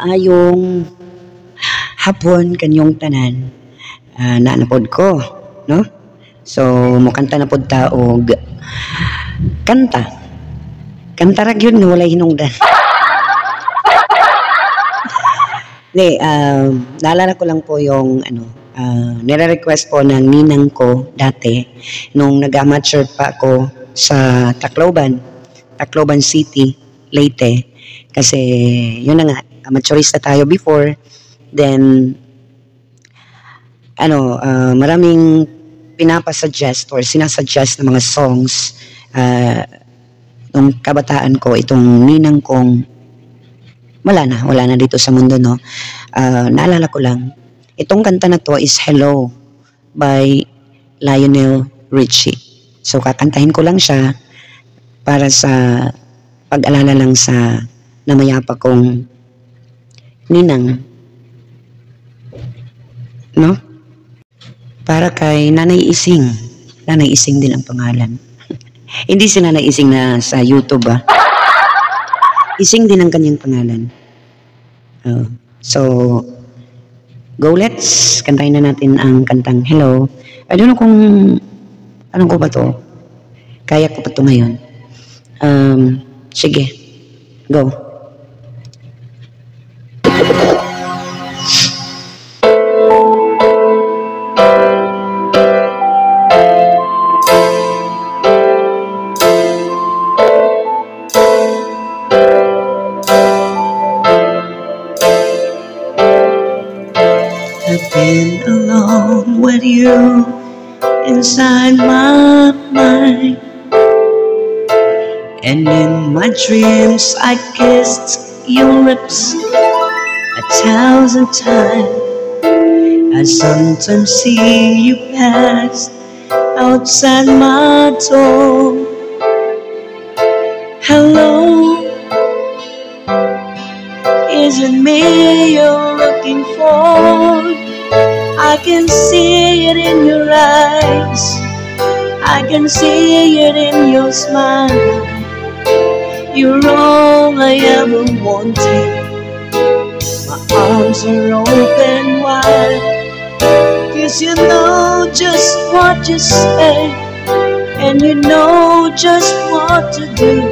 Ayong hapon kanyong tanan naanapod ko, no? So mukanta na pod ta og kanta. Kanta ra gyud nga walay hinungdan. Hindi, naalala ko lang po yung nire-request po ng ninang ko dati nung nag-amateur pa ako sa Tacloban City, Leyte. Kasi yun na nga, amateurista tayo before. Then, maraming pinapasuggest or sinasuggest na mga songs nung kabataan ko, itong ninang kong wala na dito sa mundo, no? Naalala ko lang, itong kanta na to is Hello by Lionel Richie. So, kakantahin ko lang siya para sa pag-alala lang sa namayapa kong ninang. No? Para kay Nanay Ising. Nanay Ising din ang pangalan. Hindi si Nanay Ising na sa YouTube, Ising din ang kanyang pangalan. So, go let's. Kantahin na natin ang kantang Hello. I don't know kung anong ko ba to. Kaya ko pa to ngayon. Sige. Go. I've been alone with you inside my mind, and in my dreams I kissed your lips 1,000 times. I sometimes see you pass outside my door. Hello, is it me you're looking for? I can see it in your eyes, I can see it in your smile. You're all I ever wanted. My arms are open wide, 'cause you know just what to say, and you know just what to do.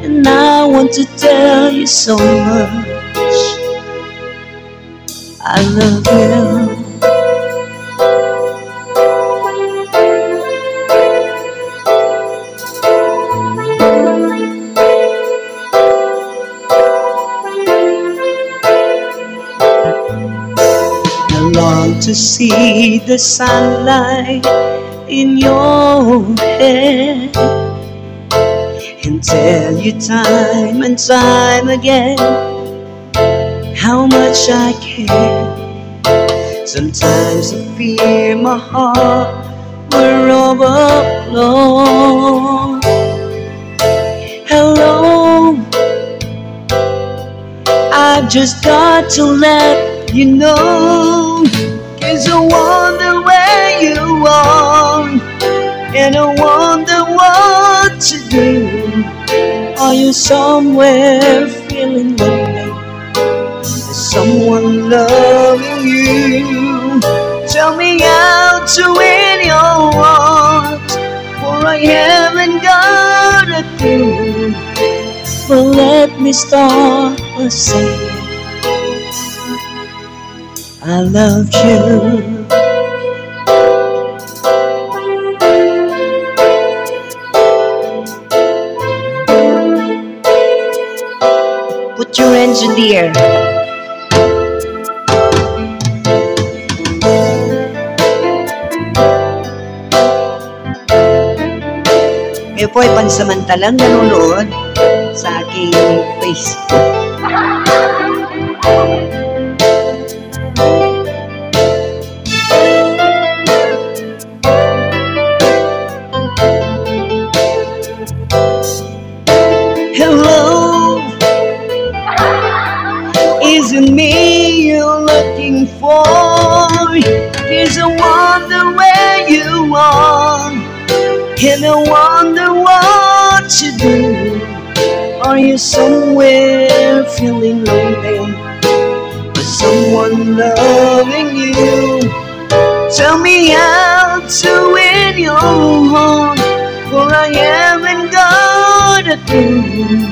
And I want to tell you so much, I love you. I long to see the sunlight in your hair, and tell you time and time again how much I care. Sometimes I fear my heart will overflow. Hello, I've just got to let you know, 'cause I wonder where you are, and I wonder what to do. Are you somewhere feeling lonely? Is someone loving you? Tell me how to win your heart, for I haven't got a clue. But let me start by saying I love you. Put your hands in the air. Kayo po ay pansamantalang nanonood sa aking Facebook. Hello, is it me you're looking for? 'Cause I wonder where you are, and I wonder what to do. Are you somewhere feeling lonely for someone loving you. Tell me how to win your heart, for I haven't got a clue.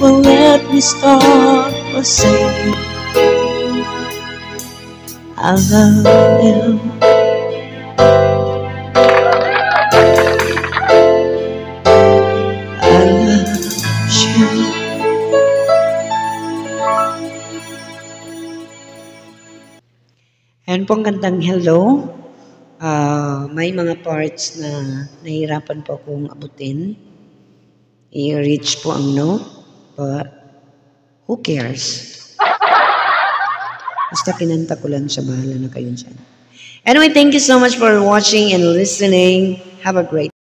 Well, let me start by saying I love you. I love you. Ayan po ang kantang Hello. May mga parts na nahihirapan po akong abutin. I-reach po ang note. But who cares? Basta kinanta ko lang siya. Bahala na kayo dyan. Anyway, thank you so much for watching and listening. Have a great